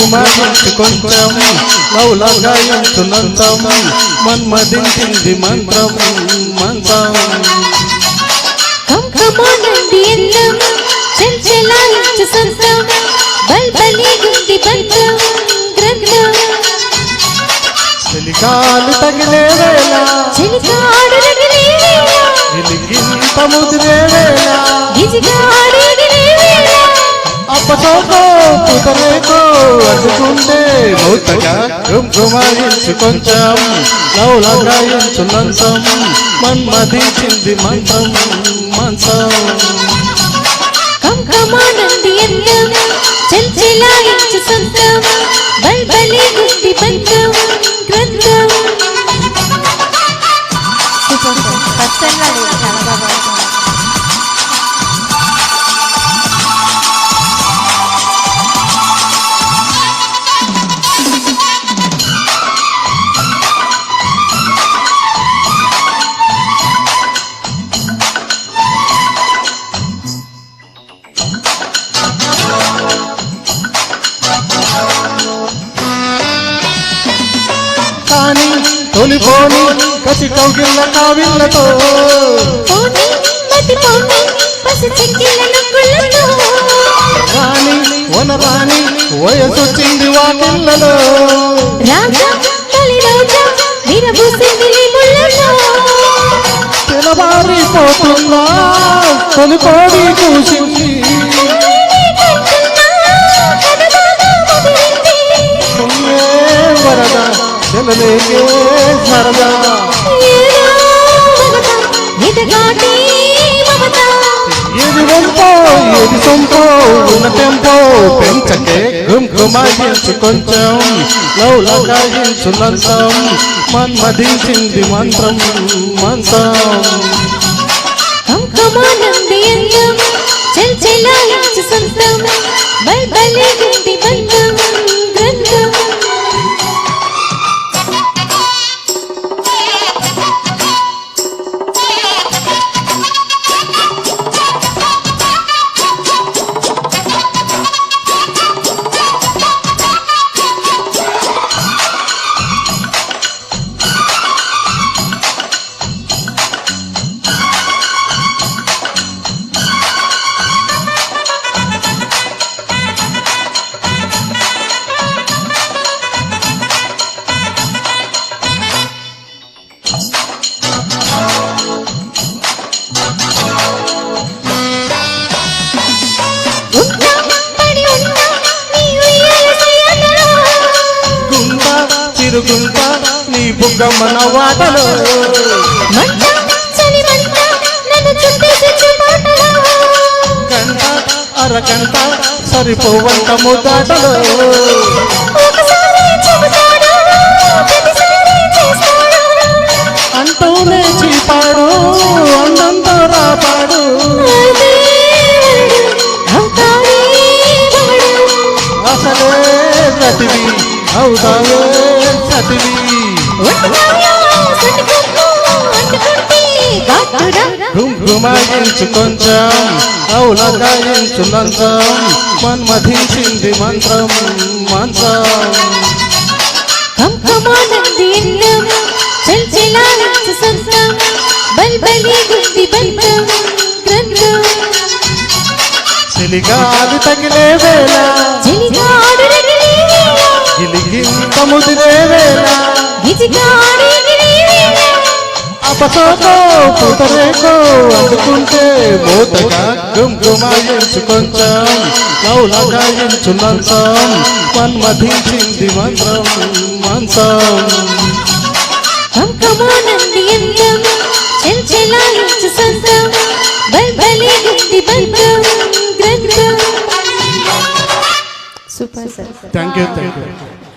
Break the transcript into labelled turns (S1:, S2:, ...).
S1: గుమగుమాయించు కొంచెం లౌలగాయించునంతం మన్మదించింది మంత్రం మంత్రం
S2: కంకమానంది అందం చెంచలాయించు సంతం బల్బలి గుండి బంధం గ్రంథం
S1: చెలికాలు తగిలే వేళ
S2: చెలికాడు రగిలే వేళ
S1: గిలిగింత ముదిరే వేళ
S2: గిజిగాడు ఎగిరే వేళ
S1: అప్పచోకో పుతరేకో అడ్డుకుంటే మూతగా గుమగుమాయించు కొంచెం లౌలగాయించునంతం మన్మదించింది మంత్రం మంత్రం
S2: కంకమానంది అందం చెంచలాయించు సంతం బల్బలి గుండి బంధం గ్రంథం
S1: కానీ తొలిపోని కసి కౌగిళ్ళ కావిళ్ళతో
S2: పోని మతి పోని పసి చెక్కిల నొక్కులతో
S1: రాణి వనరాణి వయసొచ్చింది వాకిళ్ళలో
S2: రాజా తొలి రోజా విరబూసింది నీ ముళ్ళలో
S1: తెలవారిపోతున్నా తొలిపోని కూసింది సొమ్మే వరద చెలలేకే సరదా ఏది వంపో ఏది సొంపో ఉన్న టెంపో పెంచకే గుమగుమాయించు కొంచెం లౌలగాయించునంతం మన్మదించింది మంత్రం మంత్రం
S2: కంకమానంది అందం చెంచలాయించు సంతం బల్బలి గుండి బంధం గ్రంథం
S1: తిరుగుంటా నీ బుగ్గమ్మన వాటలో
S2: మంట చలి మంట నన్ను చుట్టేసి చుమాటలో
S1: గంట అరగంట సరిపోవంట ముద్దాటలో
S2: ఒకసారి చెబుతాడు ప్రతిసారి చేస్తాడు
S1: అంటూనే చీపాడు అన్నంతో రాపాడు
S2: అదే అవుతాడే వాడు
S1: అసలే రతివి అవుతావే సతివి
S2: ఒట్టుమాయో సట్టుకొమ్ము అంటుకుంటే కాటురా
S1: గుమగుమాయించు కొంచెం లౌలగాయించునంతం మన్మధించింది మంత్రం మంత్రం
S2: కంకమానంది అందం చెంచలాయించు సంతం బల్బలి గుండి బంధం గ్రంథం
S1: చెలిగాలి తగిలే వేళ
S2: చెలిగాడు రగిలే వేళ
S1: గిలిగింత ముదిరే వేళ
S2: గిజిగాడు ఎగిరే వేళ
S1: అపసోకో పుతరేకో అందుకుంటే మూతగా గుమగుమాయించు కొంచెం లౌలగాయించునంతం మన్మధించింది మంత్రం మంత్రం
S2: కంకమానంది అందం చెంచలాయించు సంతం బల్బలి గుండి బంధం గ్రంథం సూపర్ సార్
S1: థ్యాంక్ యూ